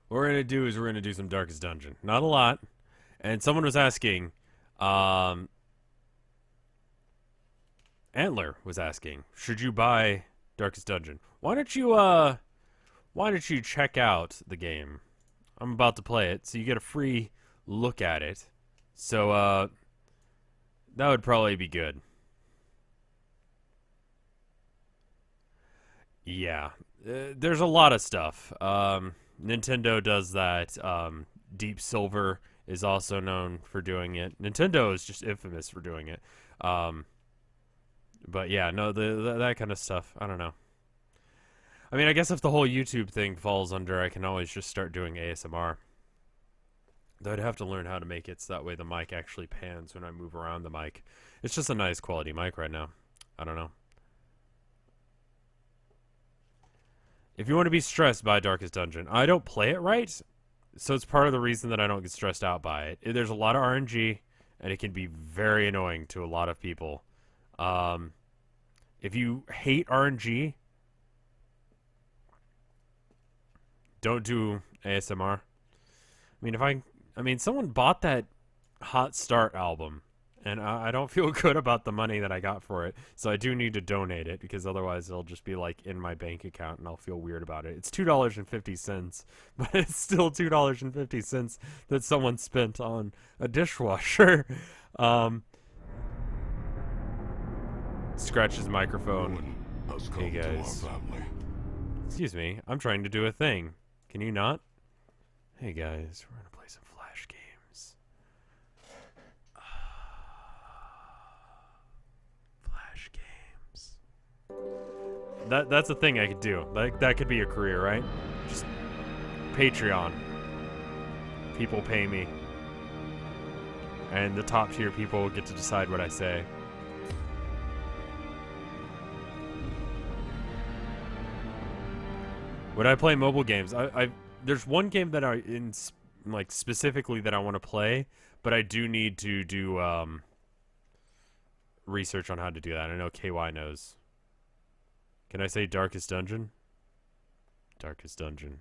What we're gonna do is we're gonna do some Darkest Dungeon. Not a lot. And someone was asking, um, Antler was asking, should you buy Darkest Dungeon? Why don't you check out the game? I'm about to play it, so you get a free look at it. So, that would probably be good. Yeah. There's a lot of stuff. Nintendo does that. Deep Silver is also known for doing it. Nintendo is just infamous for doing it. Um, but yeah, no, that kind of stuff. I don't know. I mean, I guess if the whole YouTube thing falls under, I can always just start doing ASMR. Though I'd have to learn how to make it so that way the mic actually pans when I move around the mic. It's just a nice quality mic right now. I don't know. If you want to be stressed by Darkest Dungeon, I don't play it right, so it's part of the reason that I don't get stressed out by it. There's a lot of RNG, and it can be very annoying to a lot of people. If you hate RNG, don't do ASMR. I mean, someone bought that Hot Start album, and I don't feel good about the money that I got for it. So I do need to donate it because otherwise it'll just be like in my bank account, and I'll feel weird about it. It's $2.50, but it's still $2.50 that someone spent on a dishwasher. Um, Scratch his microphone. Hey guys. Excuse me, I'm trying to do a thing. Can you not? Hey guys, we're gonna play some Flash games. Flash games. That's a thing I could do. Like that could be a career, right? Just Patreon. People pay me. And the top tier people get to decide what I say. When I play mobile games, there's one game that like specifically that I want to play, but I do need to do research on how to do that. I know KY knows. Can I say Darkest Dungeon? Darkest Dungeon.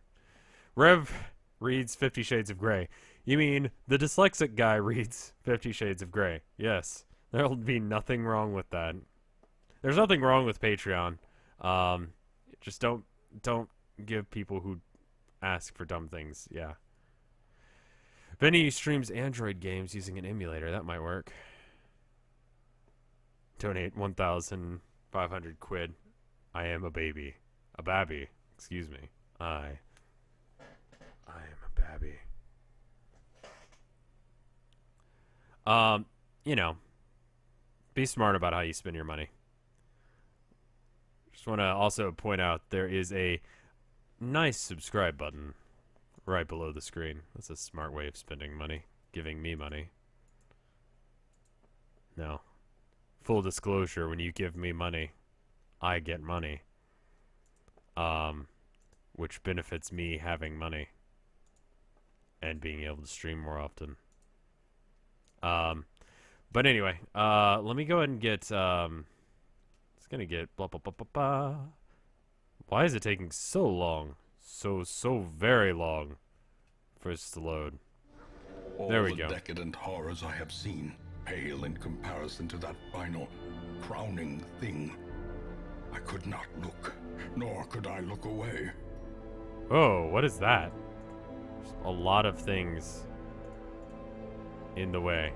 Rev reads 50 Shades of Grey. You mean the dyslexic guy reads 50 Shades of Grey? Yes. There'll be nothing wrong with that. There's nothing wrong with Patreon. Just don't give people who ask for dumb things. Yeah. Benny streams Android games using an emulator. That might work. Donate 1,500 quid. I am a baby. A babby. Excuse me. I am a babby. You know, be smart about how you spend your money. Just want to also point out there is a nice subscribe button right below the screen. That's a smart way of spending money. Giving me money. No. Full disclosure, when you give me money, I get money. Which benefits me having money. And being able to stream more often. But anyway, let me go ahead and get, it's gonna get blah blah blah blah blah. Why is it taking so long? So very long for us to load. There we go. All the decadent horrors I have seen pale in comparison to that final, crowning thing. I could not look, nor could I look away. Oh, what is that? There's a lot of things in the way.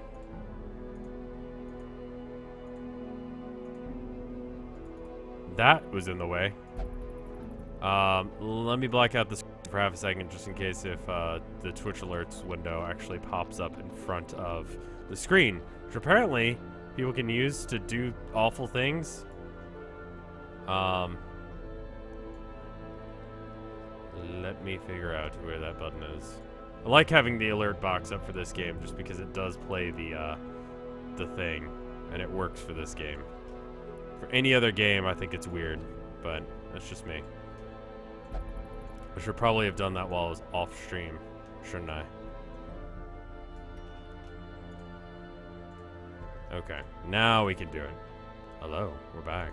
That was in the way. Let me black out this for half a second just in case if the Twitch alerts window actually pops up in front of the screen, which apparently people can use to do awful things. Let me figure out where that button is. I like having the alert box up for this game just because it does play the thing, and it works for this game. For any other game, I think it's weird, but that's just me. I should probably have done that while I was off stream, shouldn't I? Okay, now we can do it. Hello, we're back.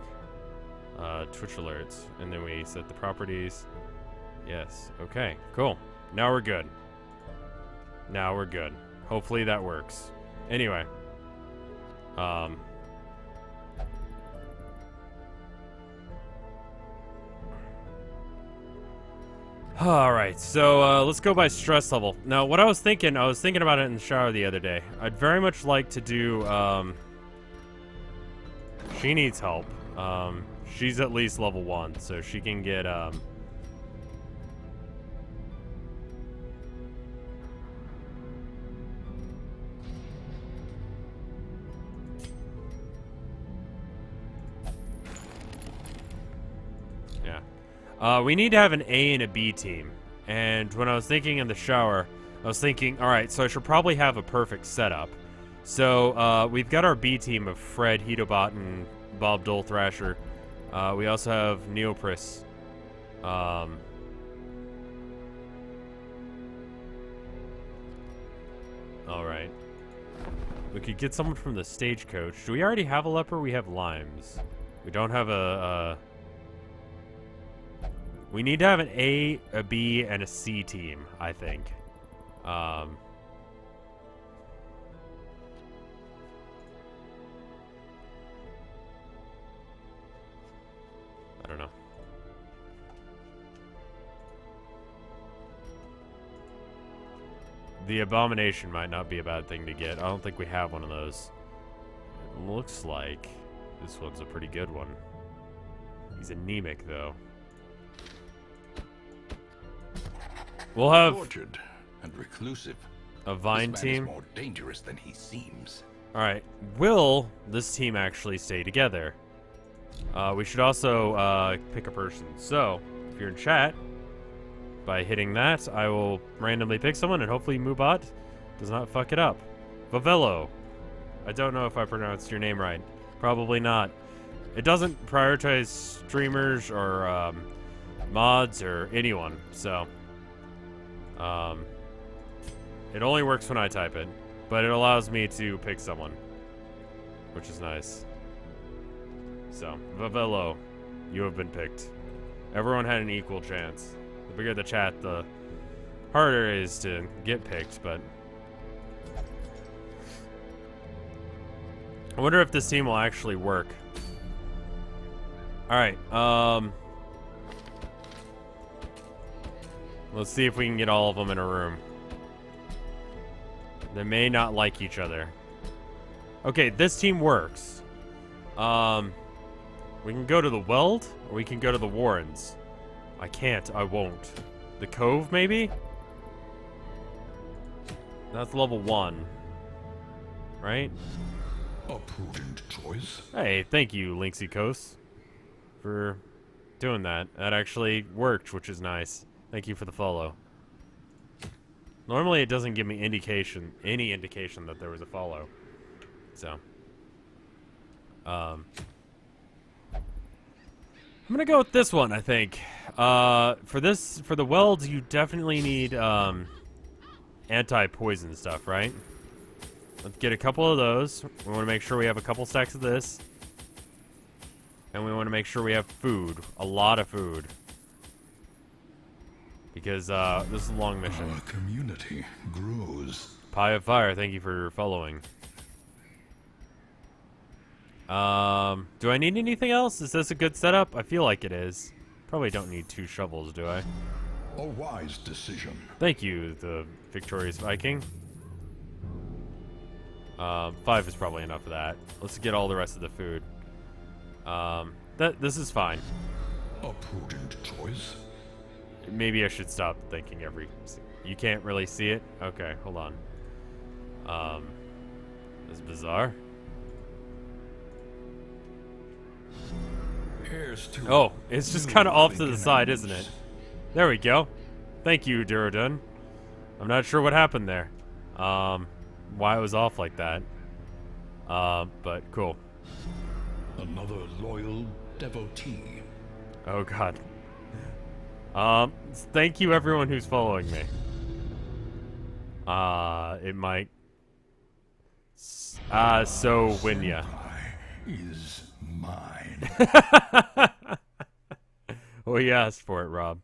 Twitch alerts, and then we set the properties. Yes, okay, cool. Now we're good. Now we're good. Hopefully that works. Anyway. Alright, so let's go by stress level. Now, what I was thinking about it in the shower the other day. I'd very much like to do, she needs help. She's at least level 1, so she can get, we need to have an A and a B team. And when I was thinking in the shower, I was thinking, alright, so I should probably have a perfect setup. So, we've got our B team of Fred, Hedobot, and Bob Dole Thrasher. We also have Neopris. Alright. We could get someone from the stagecoach. Do we already have a leper? We have limes. We don't have we need to have an A, a B, and a C team, I think. I don't know. The Abomination might not be a bad thing to get. I don't think we have one of those. It looks like this one's a pretty good one. He's anemic, though. We'll have tortured and reclusive. A Vine This man team. is more dangerous than he seems. Alright, will this team actually stay together? We should also pick a person. So, if you're in chat, by hitting that, I will randomly pick someone, and hopefully Mubot does not fuck it up. Vavello. I don't know if I pronounced your name right. Probably not. It doesn't prioritize streamers or mods or anyone, so... it only works when I type it, but it allows me to pick someone, which is nice. So, Vavello, you have been picked. Everyone had an equal chance. The bigger the chat, the harder it is to get picked, but... I wonder if this team will actually work. Alright, let's see if we can get all of them in a room. They may not like each other. Okay, this team works. We can go to the Weld, or we can go to the Warrens. I can't, I won't. The Cove, maybe? That's level 1. Right? A prudent choice. Hey, thank you, Linksy Coast, for doing that. That actually worked, which is nice. Thank you for the follow. Normally it doesn't give me any indication that there was a follow. So. I'm gonna go with this one, I think. For the welds, you definitely need, anti-poison stuff, right? Let's get a couple of those. We want to make sure we have a couple stacks of this. And we want to make sure we have food. A lot of food. Because, this is a long mission. Our community grows. Pie of Fire, thank you for following. Do I need anything else? Is this a good setup? I feel like it is. Probably don't need 2 shovels, do I? A wise decision. Thank you, the Victorious Viking. 5 is probably enough of that. Let's get all the rest of the food. This is fine. A prudent choice. Maybe I should stop thinking every... You can't really see it? Okay, hold on. This is bizarre. Here's to Oh, it's just kind of off to the side, isn't it? There we go. Thank you, Duradun. I'm not sure what happened there. Why it was off like that. But cool. another loyal devotee. Oh god. Thank you everyone who's following me. It might... so win ya. Is mine. Well, you asked for it, Rob.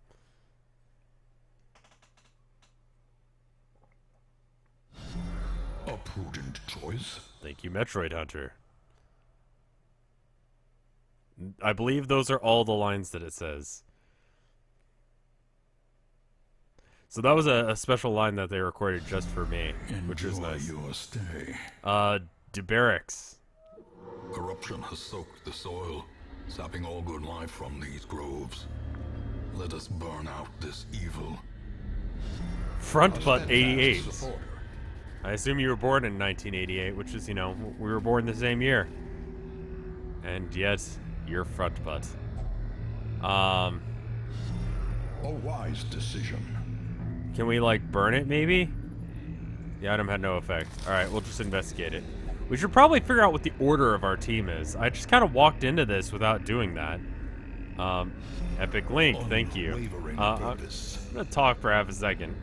choice. Thank you, Metroid Hunter. I believe those are all the lines that it says. So that was a special line that they recorded just for me, which was nice. Your stay. DeBarracks. Corruption has soaked the soil, sapping all good life from these groves. Let us burn out this evil. Front Butt Steadfast 88. supporter. I assume you were born in 1988, which is, you know, we were born the same year. And yet, you're Front Butt. A wise decision. Can we, like, burn it, maybe? The item had no effect. Alright, we'll just investigate it. We should probably figure out what the order of our team is. I just kind of walked into this without doing that. Epic Link, thank you. Unwavering I'm purpose. gonna talk for half a second.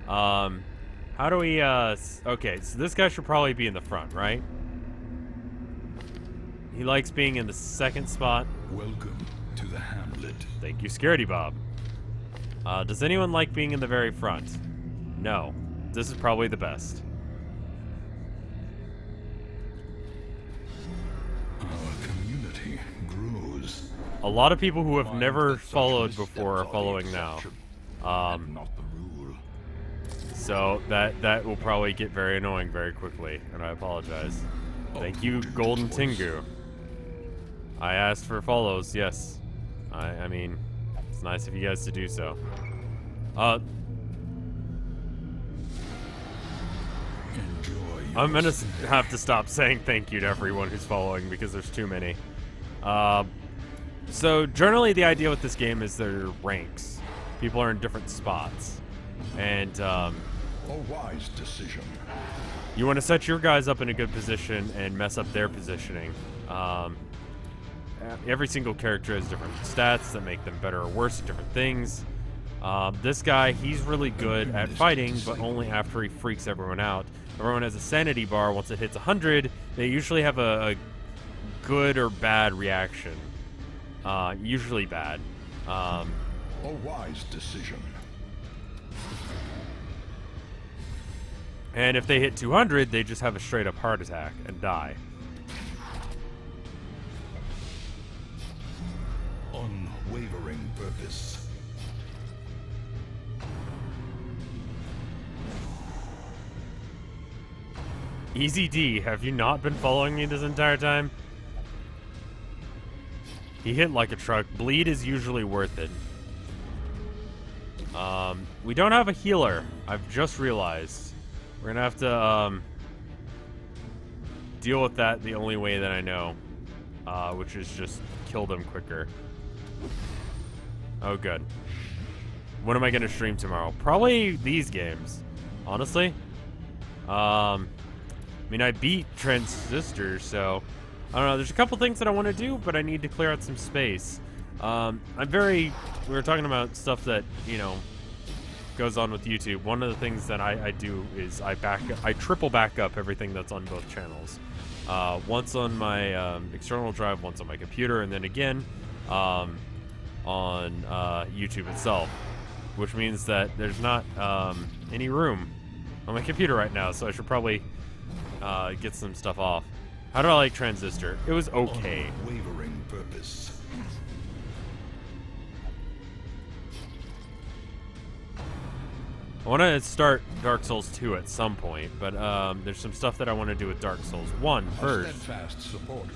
How do we, okay, so this guy should probably be in the front, right? He likes being in the second spot. Welcome to the hamlet. Thank you, Scaredy Bob. Does anyone like being in the very front? No. This is probably the best. Our community grows. A lot of people who have Mind never that such followed missteps before are the following now. exception, and not the rule. So that will probably get very annoying very quickly, and I apologize. Thank you, Golden Tingu. I asked for follows, yes. I mean, it's nice of you guys to do so. Enjoy I'm your gonna stay. have to stop saying thank you to everyone who's following because there's too many. So generally the idea with this game is there are ranks. People are in different spots. And A wise decision. you want to set your guys up in a good position and mess up their positioning. Every single character has different stats that make them better or worse at different things. This guy, he's really good at fighting, but only after he freaks everyone out. Everyone has a sanity bar. Once it hits 100, they usually have a good or bad reaction. Usually bad. A wise decision. And if they hit 200, they just have a straight up heart attack and die. Unwavering purpose. Easy D, have you not been following me this entire time? He hit like a truck. Bleed is usually worth it. We don't have a healer. I've just realized. We're gonna have to, deal with that the only way that I know. Which is just kill them quicker. Oh, good. What am I gonna stream tomorrow? Probably these games, honestly. I mean, I beat Transistor, so I don't know. There's a couple things that I want to do, but I need to clear out some space. We were talking about stuff that, you know, goes on with YouTube. One of the things that I do is I triple back up everything that's on both channels. Once on my external drive, once on my computer, and then again on YouTube itself, which means that there's not any room on my computer right now, so I should probably get some stuff off. How do I like Transistor? It was okay. Unwavering purpose. I want to start Dark Souls 2 at some point, but there's some stuff that I want to do with Dark Souls 1 A first. steadfast supporter.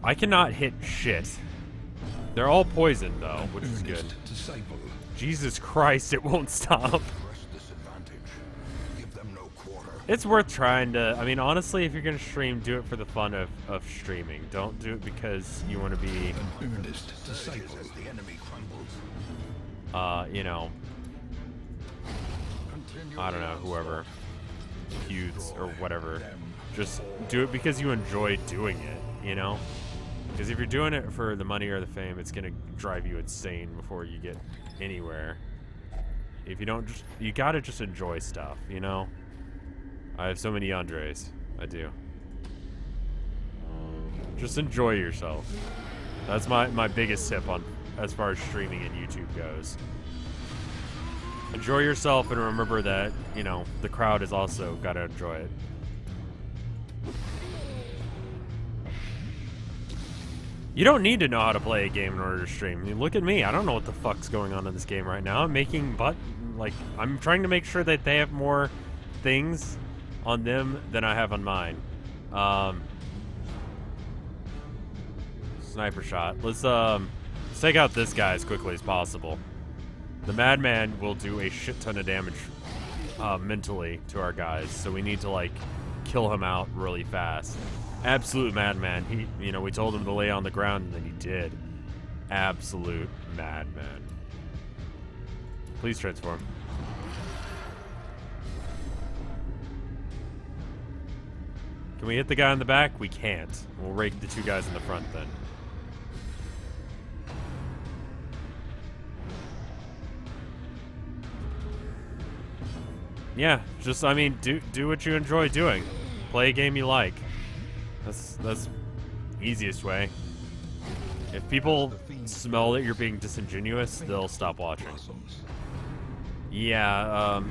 I cannot hit shit. They're all poisoned, though, which is good. Earnest disciple. Jesus Christ, it won't stop. Press this advantage. Give them no quarter. It's worth trying to... I mean, honestly, if you're going to stream, do it for the fun of streaming. Don't do it because you want to be, An earnest disciple. As the enemy crumbles. you know, I don't know, whoever. Feuds or whatever. Just do it because you enjoy doing it, you know? Because if you're doing it for the money or the fame, it's going to drive you insane before you get anywhere. If you don't just... You gotta just enjoy stuff, you know? I have so many Andres. I do. Just enjoy yourself. That's my biggest tip on as far as streaming and YouTube goes. Enjoy yourself, and remember that, you know, the crowd has also got to enjoy it. You don't need to know how to play a game in order to stream. I mean, look at me. I don't know what the fuck's going on in this game right now. I'm trying to make sure that they have more things on them than I have on mine. Sniper shot. Let's take out this guy as quickly as possible. The madman will do a shit ton of damage mentally to our guys, so we need to like kill him out really fast. Absolute madman. We told him to lay on the ground, and then he did. Absolute madman. Please transform. Can we hit the guy in the back? We can't. We'll rake the two guys in the front then. Yeah, just, I mean, do what you enjoy doing. Play a game you like. That's easiest way. If people smell that you're being disingenuous, they'll stop watching. Yeah,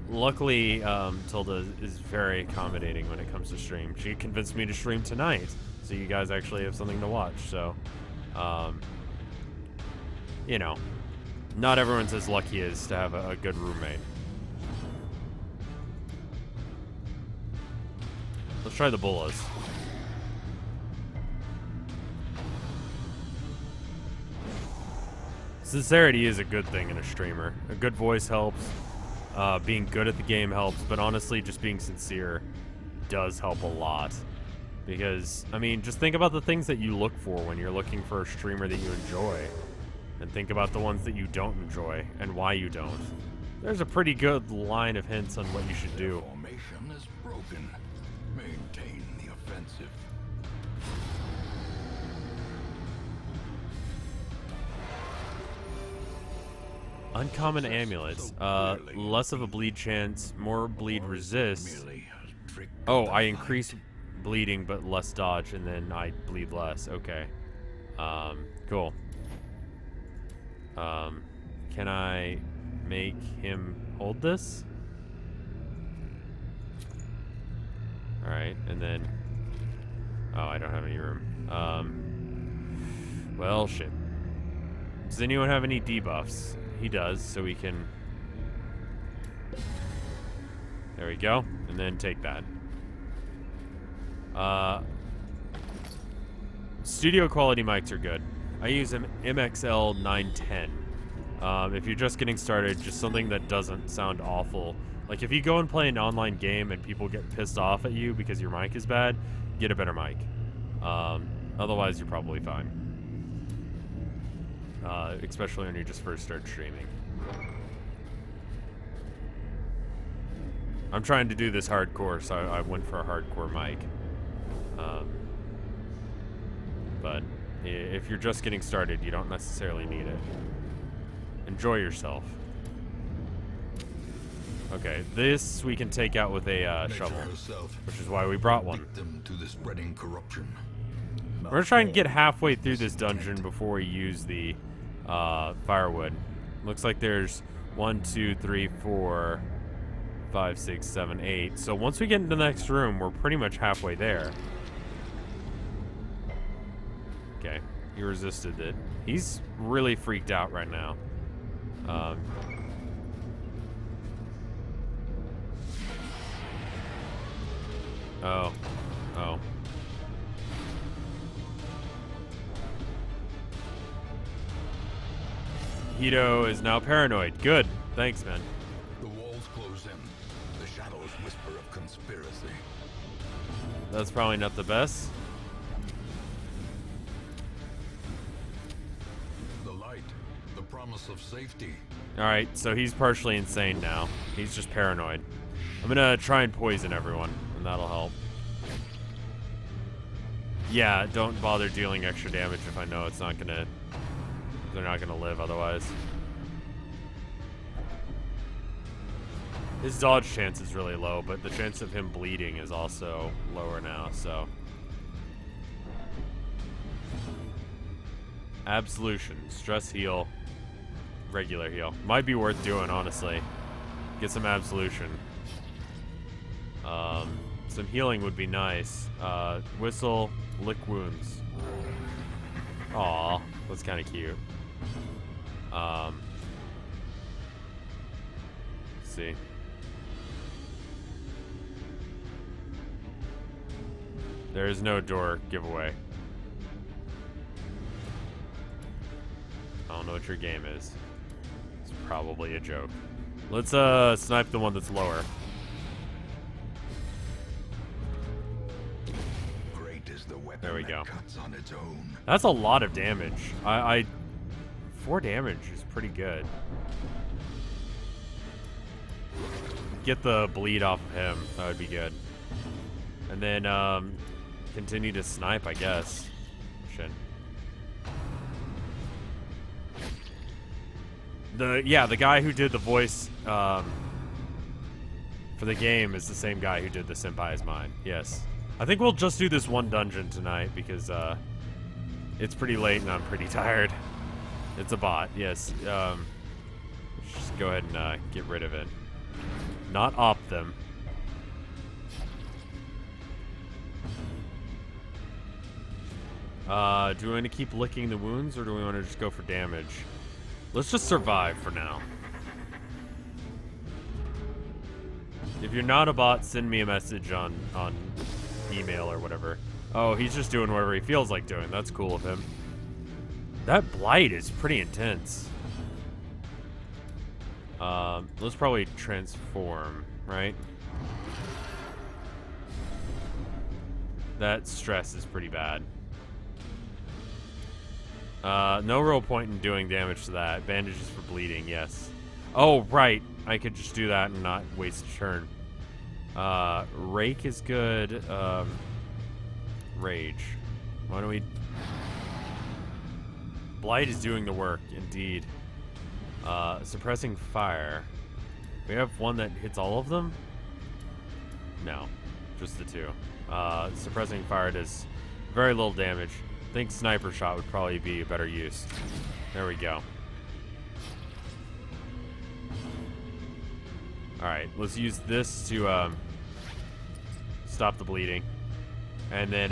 luckily, Tilda is very accommodating when it comes to stream. She convinced me to stream tonight, so you guys actually have something to watch, so, you know, not everyone's as lucky as to have a good roommate. Let's try the bullas. Sincerity is a good thing in a streamer. A good voice helps. Being good at the game helps, but honestly, just being sincere does help a lot. Because, I mean, just think about the things that you look for when you're looking for a streamer that you enjoy. And think about the ones that you don't enjoy and why you don't. There's a pretty good line of hints on what you should do. Formation is broken. Maintain the offensive. Uncommon amulets. Less of a bleed chance, more bleed resist. Oh, I increase bleeding but less dodge, and then I bleed less. Okay. Cool. Can I make him hold this? Alright, and then... Oh, I don't have any room. Well, shit. Does anyone have any debuffs? He does, so we can... There we go. And then take that. Studio quality mics are good. I use an MXL 910. If you're just getting started, just something that doesn't sound awful. Like, if you go and play an online game and people get pissed off at you because your mic is bad, get a better mic. Otherwise, you're probably fine. Especially when you just first start streaming. I'm trying to do this hardcore, so I went for a hardcore mic. But if you're just getting started, you don't necessarily need it. Enjoy yourself. Okay, this we can take out with a shovel, which is why we brought one. To the spreading corruption. We're gonna try and get halfway through this dungeon before we use the firewood. Looks like there's 1, 2, 3, 4, 5, 6, 7, 8. So once we get into the next room, we're pretty much halfway there. Okay, he resisted it. He's really freaked out right now. Oh. Hito is now paranoid. Good. Thanks, man. The walls close in. The shadows whisper of conspiracy. That's probably not the best. The light. The promise of safety. Alright, so he's partially insane now. He's just paranoid. I'm gonna try and poison everyone, and that'll help. Yeah, don't bother dealing extra damage if I know it's not gonna... They're not gonna live otherwise. His dodge chance is really low, but the chance of him bleeding is also lower now, so... Absolution. Stress heal. Regular heal. Might be worth doing, honestly. Get some absolution. Some healing would be nice. Whistle, lick wounds. Aw, that's kind of cute. Let's see. There is no door giveaway. I don't know what your game is. It's probably a joke. Let's snipe the one that's lower. Great is the weapon There we go. that cuts on its own. That's a lot of damage. 4 damage is pretty good. Get the bleed off of him. That would be good. And then continue to snipe, I guess. Shit. The guy who did the voice for the game is the same guy who did the Senpai is Mine. Yes. I think we'll just do this one dungeon tonight because it's pretty late and I'm pretty tired. It's a bot, yes. Just go ahead and get rid of it. Not op them. Do we want to keep licking the wounds or do we want to just go for damage? Let's just survive for now. If you're not a bot, send me a message on email or whatever. Oh, he's just doing whatever he feels like doing. That's cool of him. That blight is pretty intense. Let's probably transform, right? That stress is pretty bad. No real point in doing damage to that. Bandages for bleeding, yes. Oh, right. I could just do that and not waste a turn. Rake is good. Rage. Why don't we... Blight is doing the work, indeed. Suppressing fire. We have one that hits all of them? No. Just the 2. Suppressing fire does very little damage. I think sniper shot would probably be a better use. There we go. Alright, let's use this to stop the bleeding. And then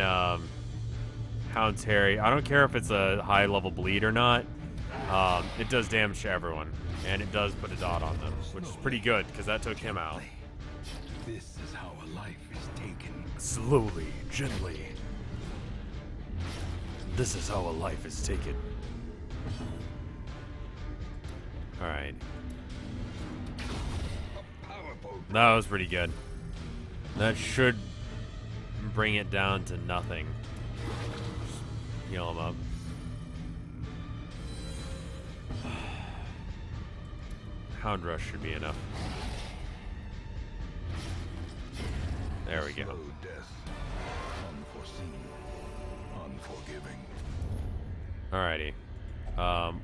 Hound's Harry. I don't care if it's a high level bleed or not. It does damage to everyone. And it does put a dot on them, which is pretty good because that took him out. This is how a life is taken. Slowly, gently. This is how a life is taken. Alright. That was pretty good. That should bring it down to nothing. Just heal him up. Hound Rush should be enough. There we go. Slow death, unforeseen, unforgiving. Alrighty.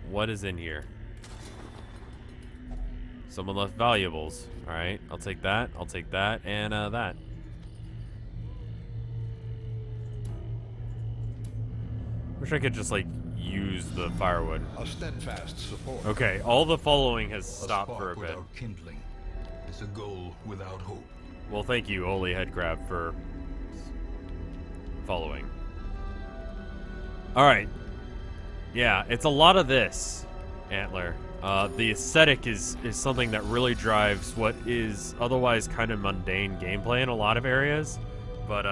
What is in here? Someone left valuables. Alright, I'll take that, and that. Wish I could just, like, use the firewood. A steadfast support. Okay, all the following has stopped for a bit. Without kindling is a goal without hope. Well, thank you, Holy Headcrab, for following. Alright. Yeah, it's a lot of this, Antler. The aesthetic is something that really drives what is otherwise kind of mundane gameplay in a lot of areas. But,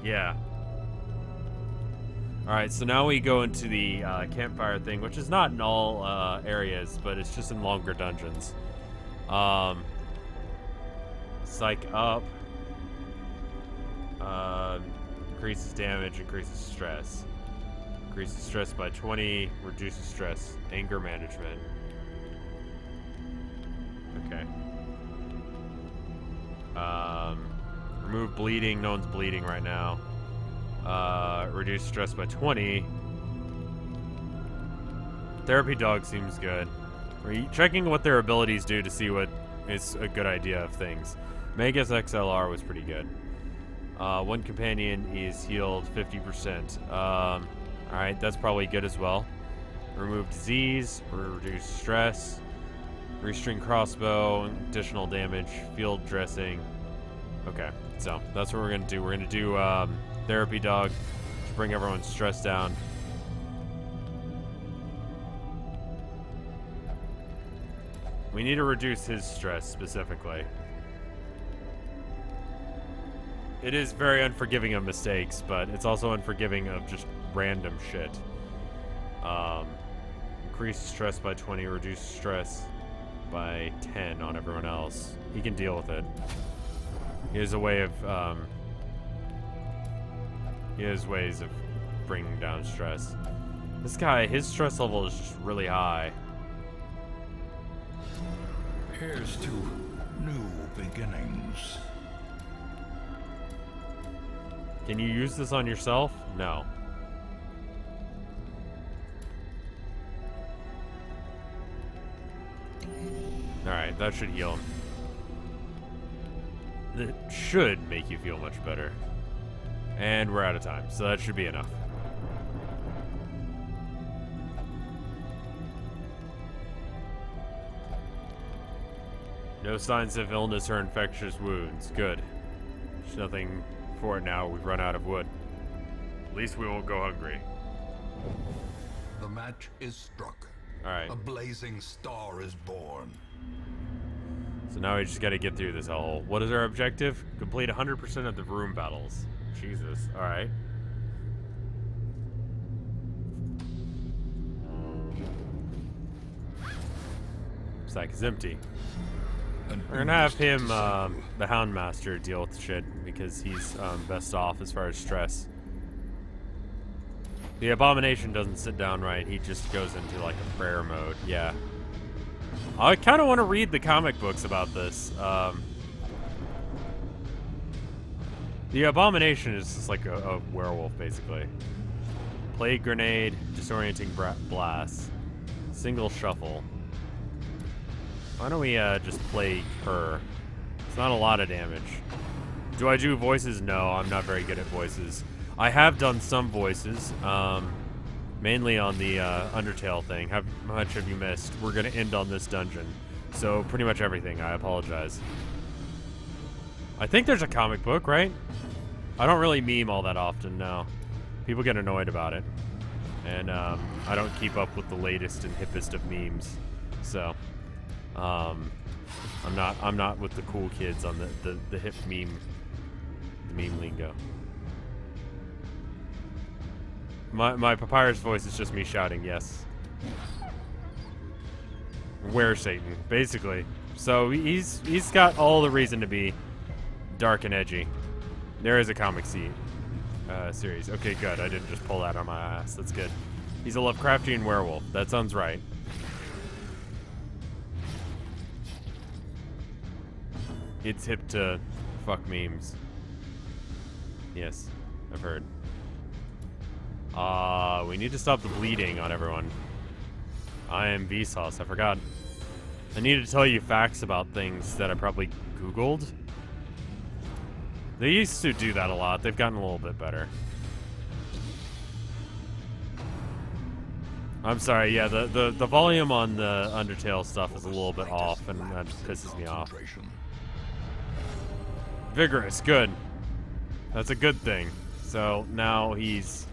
yeah. Alright, so now we go into the campfire thing, which is not in all areas, but it's just in longer dungeons. Psych up. Increases damage, increases stress. Increases stress by 20, reduces stress. Anger management. Okay. Remove bleeding, no one's bleeding right now. Reduce stress by 20. Therapy dog seems good. Are you checking what their abilities do to see what is a good idea of things? Megas XLR was pretty good. One companion is healed 50%. Alright, that's probably good as well. Remove disease, reduce stress, restring crossbow, additional damage, field dressing. Okay, so that's what we're gonna do. We're gonna do therapy dog to bring everyone's stress down. We need to reduce his stress specifically. It is very unforgiving of mistakes, but it's also unforgiving of just random shit. Increase stress by 20, reduce stress by 10 on everyone else. He can deal with it. He has a way of, he has ways of bringing down stress. This guy, his stress level is just really high. Here's to new beginnings. Can you use this on yourself? No. Alright, that should heal him. That should make you feel much better. And we're out of time, so that should be enough. No signs of illness or infectious wounds. Good. There's nothing for it now. We've run out of wood. At least we won't go hungry. The match is struck. Alright. A blazing star is born. So now we just gotta get through this hole. What is our objective? Complete 100% of the room battles. Jesus. Alright. Sack is empty. We're gonna have him, the Houndmaster, deal with the shit because he's best off as far as stress. The Abomination doesn't sit down right. He just goes into like a prayer mode. Yeah. I kind of want to read the comic books about this. The Abomination is just like a werewolf, basically. Plague Grenade, Disorienting Blast, Single Shuffle. Why don't we just plague her? It's not a lot of damage. Do I do voices? No, I'm not very good at voices. I have done some voices, mainly on the Undertale thing. How much have you missed? We're going to end on this dungeon. So pretty much everything. I apologize. I think there's a comic book, right? I don't really meme all that often, no. People get annoyed about it. And I don't keep up with the latest and hippest of memes. So... I'm not with the cool kids on the hip meme lingo. My Papyrus voice is just me shouting, yes. Where Satan, basically. So he's got all the reason to be dark and edgy. There is a comic series. Okay, good. I didn't just pull that on my ass. That's good. He's a Lovecraftian werewolf. That sounds right. It's hip to fuck memes. Yes, I've heard. We need to stop the bleeding on everyone. I am Vsauce, I forgot. I need to tell you facts about things that I probably Googled. They used to do that a lot. They've gotten a little bit better. I'm sorry, yeah, the volume on the Undertale stuff is a little bit off, and that pisses me off. Vigorous, good. That's a good thing. So now he's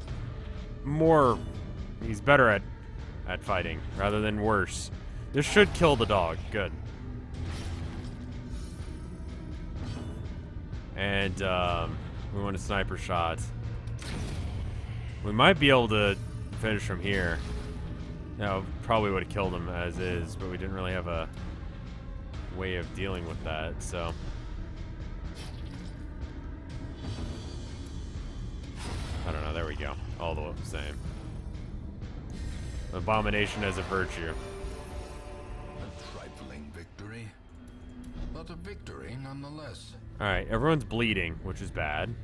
better at fighting rather than worse. This should kill the dog. Good. And we want a sniper shot. We might be able to finish from here. No, probably would have killed him as is, but we didn't really have a way of dealing with that, so. I don't know, there we go. All the same. Abomination as a virtue. A trifling victory, but a victory nonetheless. Alright, everyone's bleeding, which is bad.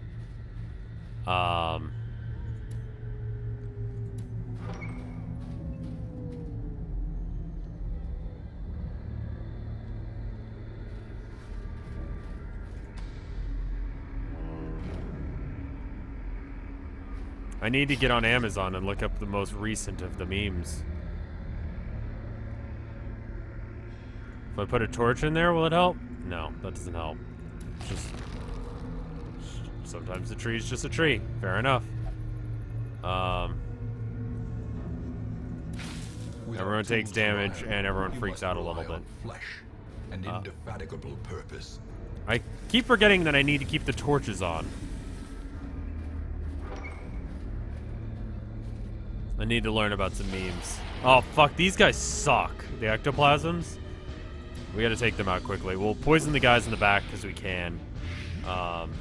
I need to get on Amazon and look up the most recent of the memes. If I put a torch in there, will it help? No, that doesn't help. It's just... Sometimes the tree is just a tree. Fair enough. Everyone takes damage, and everyone freaks out a little bit. Flesh and indefatigable purpose. I keep forgetting that I need to keep the torches on. I need to learn about some memes. Oh, fuck. These guys suck. The ectoplasms. We gotta take them out quickly. We'll poison the guys in the back because we can. And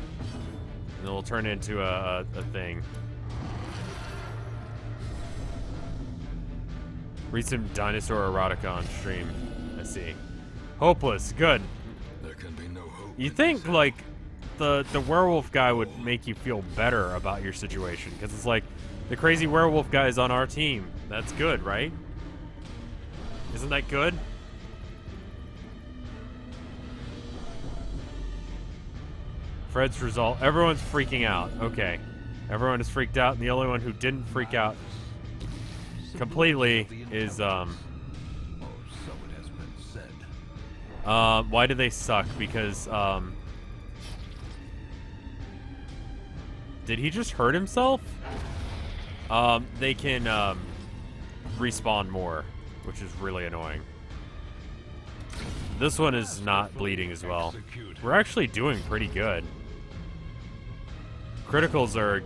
then we'll turn it into a thing. Read some dinosaur erotica on stream. I see. Hopeless. Good. There can be no hope. You think, like, the werewolf guy would make you feel better about your situation. Because it's like, the crazy werewolf guy is on our team. That's good, right? Isn't that good? Fred's result. Everyone's freaking out. Okay. Everyone is freaked out, and the only one who didn't freak out completely is, So it has been said. why do they suck? Because, did he just hurt himself? They can, respawn more, which is really annoying. This one is not bleeding as well. We're actually doing pretty good. Criticals are...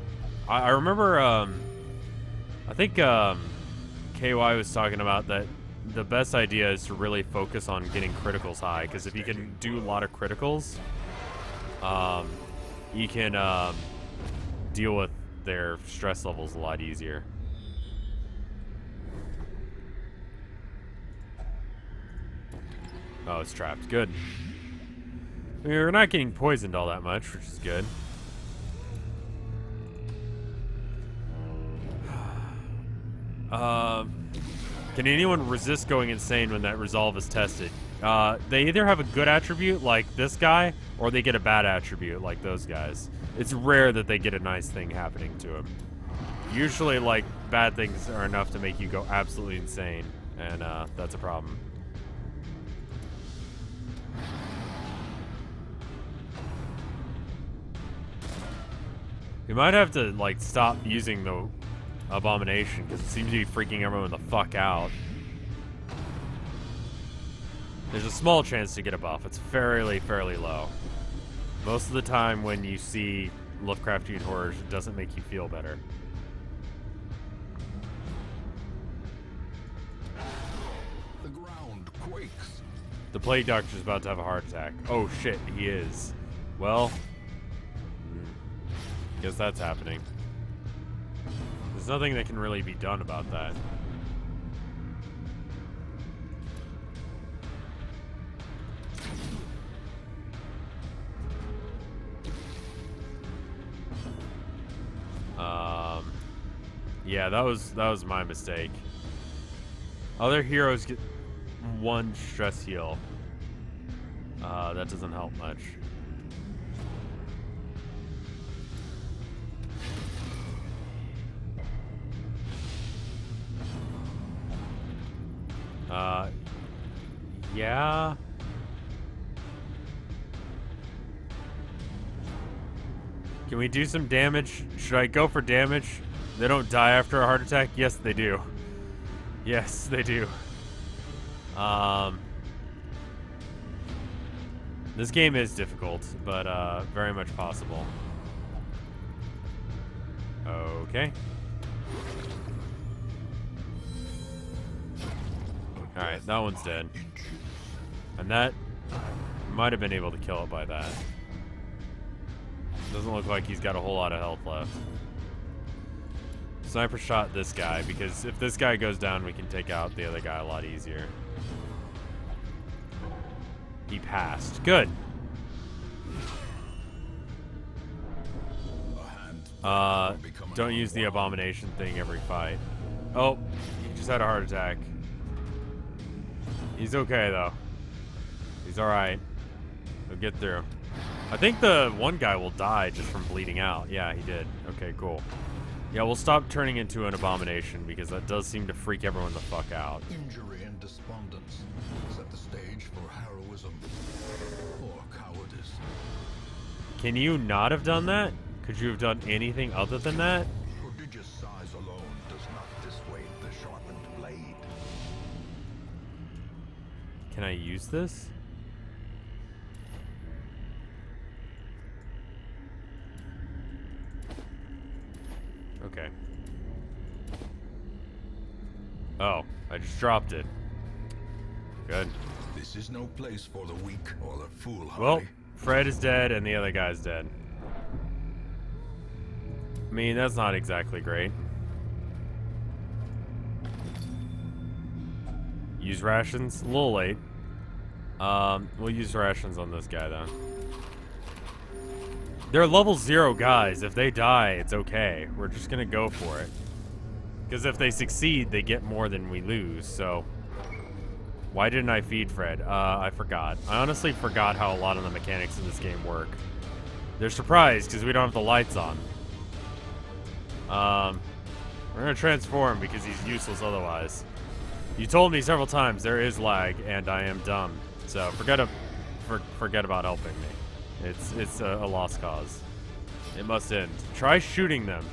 I remember, I think, KY was talking about that the best idea is to really focus on getting criticals high, because if you can do a lot of criticals, you can, deal with their stress levels a lot easier. Oh, it's trapped. Good. I mean, we're not getting poisoned all that much, which is good. Can anyone resist going insane when that resolve is tested? They either have a good attribute, like this guy, or they get a bad attribute, like those guys. It's rare that they get a nice thing happening to them. Usually, like, bad things are enough to make you go absolutely insane, and that's a problem. We might have to, like, stop using the abomination, because it seems to be freaking everyone the fuck out. There's a small chance to get a buff. It's fairly low. Most of the time when you see Lovecraftian horrors, it doesn't make you feel better. The ground quakes. The plague doctor's about to have a heart attack. Oh shit, he is. Well, guess that's happening. There's nothing that can really be done about that. Yeah, that was my mistake. Other heroes get one stress heal. That doesn't help much. Yeah. Can we do some damage? Should I go for damage? They don't die after a heart attack? Yes, they do. Yes, they do. This game is difficult, but very much possible. Okay. Alright, that one's dead. And that might have been able to kill it by that. Doesn't look like he's got a whole lot of health left. Sniper shot this guy, because if this guy goes down, we can take out the other guy a lot easier. He passed. Good. Don't use the abomination thing every fight. Oh, he just had a heart attack. He's okay, though. He's alright. He'll get through. I think the one guy will die just from bleeding out. Yeah, he did. Okay, cool. Yeah, we'll stop turning into an abomination, because that does seem to freak everyone the fuck out. Injury and despondence set the stage for enthusiasm or cowardice. Can you not have done that? Could you have done anything other than that? Prodigious size alone does not dissuade the sharpened blade. Can I use this? Okay. Oh, I just dropped it. Good. This is no place for the weak or the foolhardy. Well, Fred is dead and the other guy's dead. I mean, that's not exactly great. Use rations? A little late. We'll use rations on this guy, though. They're level 0 guys. If they die, it's okay. We're just gonna go for it. Because if they succeed, they get more than we lose, so... Why didn't I feed Fred? I forgot. I honestly forgot how a lot of the mechanics in this game work. They're surprised because we don't have the lights on. We're gonna transform because he's useless otherwise. You told me several times there is lag, and I am dumb. So forget about helping me. It's a lost cause. It must end. Try shooting them.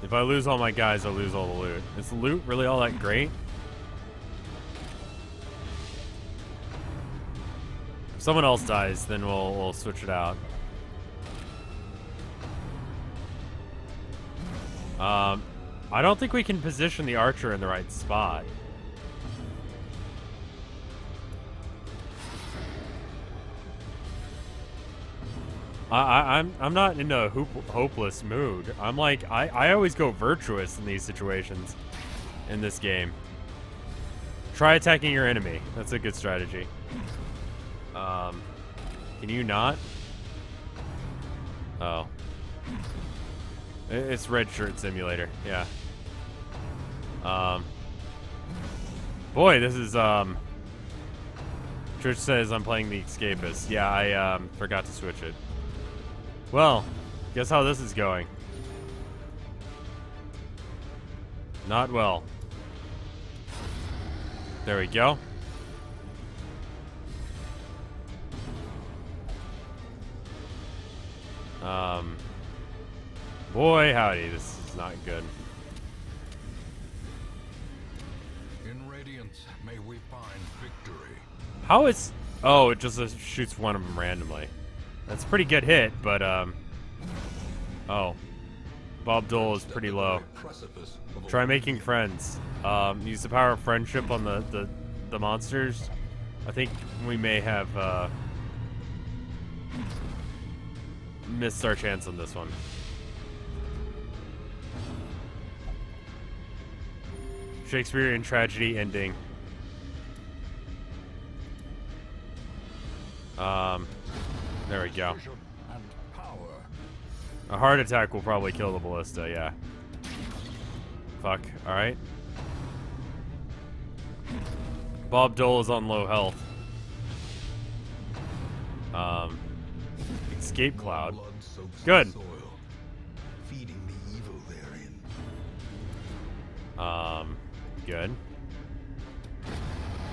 If I lose all my guys, I'll lose all the loot. Is the loot really all that great? If someone else dies, then we'll switch it out. I don't think we can position the archer in the right spot. I'm not in a hopeless mood. I'm like, I always go virtuous in these situations in this game. Try attacking your enemy. That's a good strategy. Can you not? Oh. It's Red Shirt Simulator, yeah. Boy, this is, Church says I'm playing the Escapist. Yeah, I, forgot to switch it. Well, guess how this is going. Not well. There we go. Boy, howdy, this is not good. In Radiance, may we find victory. How is... Oh, it just shoots one of them randomly. That's a pretty good hit, but, Oh. Bob Dole is pretty low. Try making friends. Use the power of friendship on the monsters. I think we may have, missed our chance on this one. Shakespearean tragedy ending. There we go. A heart attack will probably kill the ballista, yeah. Fuck, alright. Bob Dole is on low health. Escape cloud. Good. Good.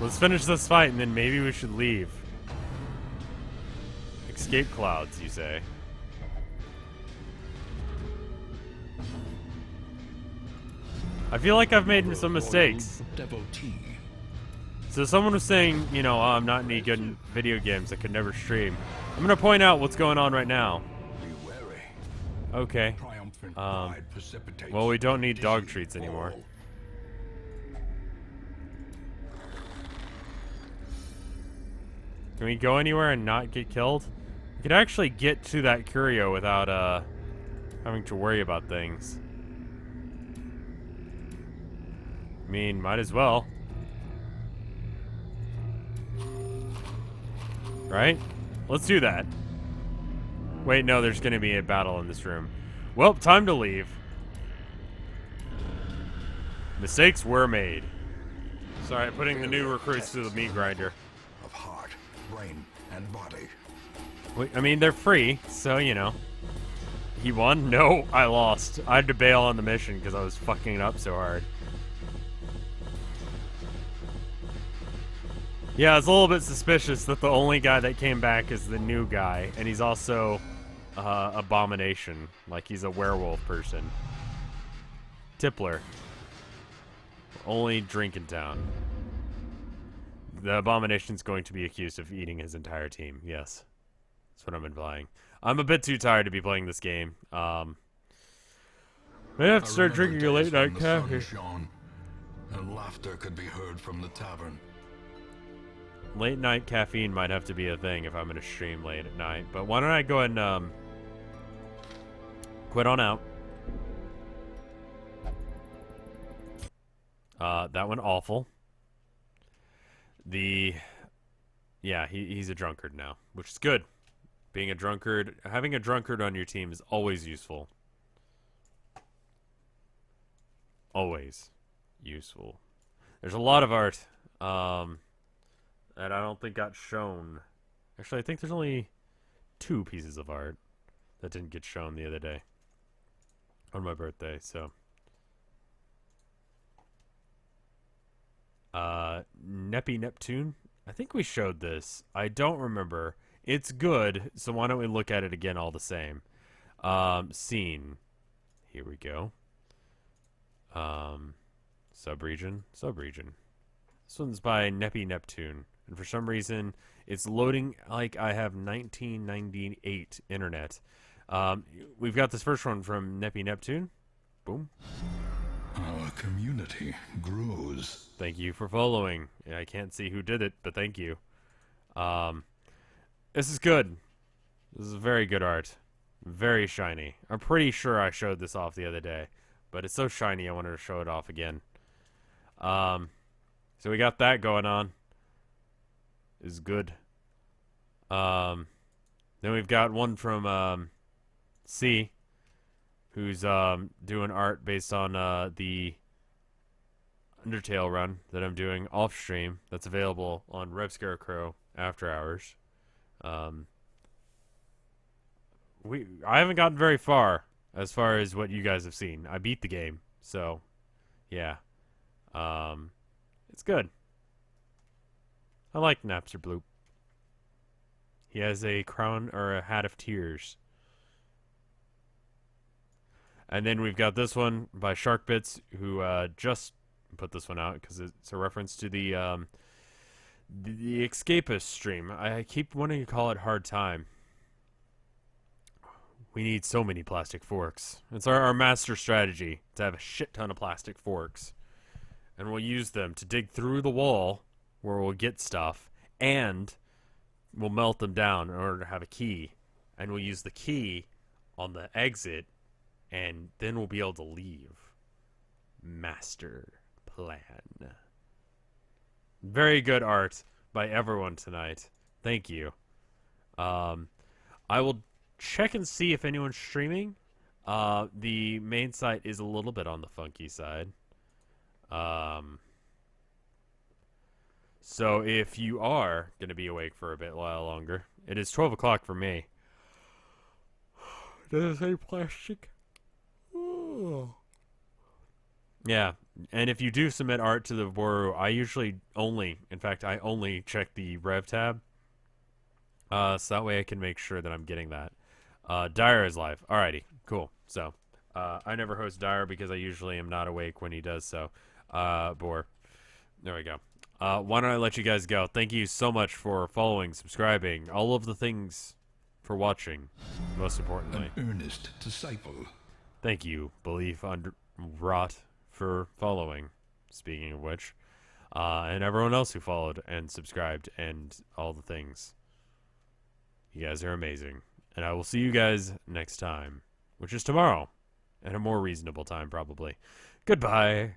Let's finish this fight and then maybe we should leave. Escape clouds, you say? I feel like I've made some mistakes. So someone was saying, you know, I'm not any good in video games. I could never stream. I'm gonna point out what's going on right now. Okay. Well, we don't need dog treats anymore. Can we go anywhere and not get killed? We could actually get to that curio without, having to worry about things. I mean, might as well. Right? Let's do that. Wait, no, there's gonna be a battle in this room. Well, time to leave. Mistakes were made. Sorry, putting the new recruits through the meat grinder. Of heart, brain, and body. I mean, they're free, so, you know. He won? No, I lost. I had to bail on the mission because I was fucking it up so hard. Yeah, it's a little bit suspicious that the only guy that came back is the new guy, and he's also abomination. Like, he's a werewolf person. Tippler. Only drink in town. The abomination's going to be accused of eating his entire team. Yes. That's what I'm implying. I'm a bit too tired to be playing this game. I have to start drinking a late night coffee. And laughter could be heard from the tavern. Late night caffeine might have to be a thing if I'm going to stream late at night. But why don't I go ahead and quit on out. That went awful. Yeah, he's a drunkard now, which is good. Being a drunkard, having a drunkard on your team is always useful. Always useful. There's a lot of art that I don't think got shown. Actually, I think there's only 2 pieces of art that didn't get shown the other day on my birthday, so. Neppy Neptune. I think we showed this. I don't remember. It's good, so why don't we look at it again all the same. Scene. Here we go. Subregion. This one's by Neppy Neptune. And for some reason, it's loading like I have 1998 internet. We've got this first one from Neppy Neptune. Boom. Our community grows. Thank you for following. I can't see who did it, but thank you. This is good. This is very good art. Very shiny. I'm pretty sure I showed this off the other day, but it's so shiny I wanted to show it off again. So we got that going on. Is good. Then we've got one from C, who's doing art based on the Undertale run that I'm doing off stream. That's available on Rev Scarecrow After Hours. I haven't gotten very far as what you guys have seen. I beat the game, so yeah. It's good. I like Napster Bloop. He has a crown or a hat of tears. And then we've got this one by Sharkbits, who just put this one out because it's a reference to the Escapist stream. I keep wanting to call it Hard Time. We need so many plastic forks. It's our master strategy to have a shit ton of plastic forks. And we'll use them to dig through the wall where we'll get stuff, and we'll melt them down in order to have a key. And we'll use the key on the exit, and then we'll be able to leave. Master plan. Very good art by everyone tonight. Thank you. I will check and see if anyone's streaming. The main site is a little bit on the funky side. So if you are going to be awake for a bit while longer, it is 12 o'clock for me. Does it say plastic? Oh. Yeah, and if you do submit art to the Boru, I usually only check the Rev tab. So that way I can make sure that I'm getting that. Dyer is live. Alrighty, cool. So, I never host Dyer because I usually am not awake when he does so. Bor. There we go. Why don't I let you guys go? Thank you so much for following, subscribing, all of the things for watching, most importantly. An earnest disciple. Thank you, Belief Under Rot, for following, speaking of which. And everyone else who followed and subscribed and all the things. You guys are amazing. And I will see you guys next time, which is tomorrow, at a more reasonable time, probably. Goodbye.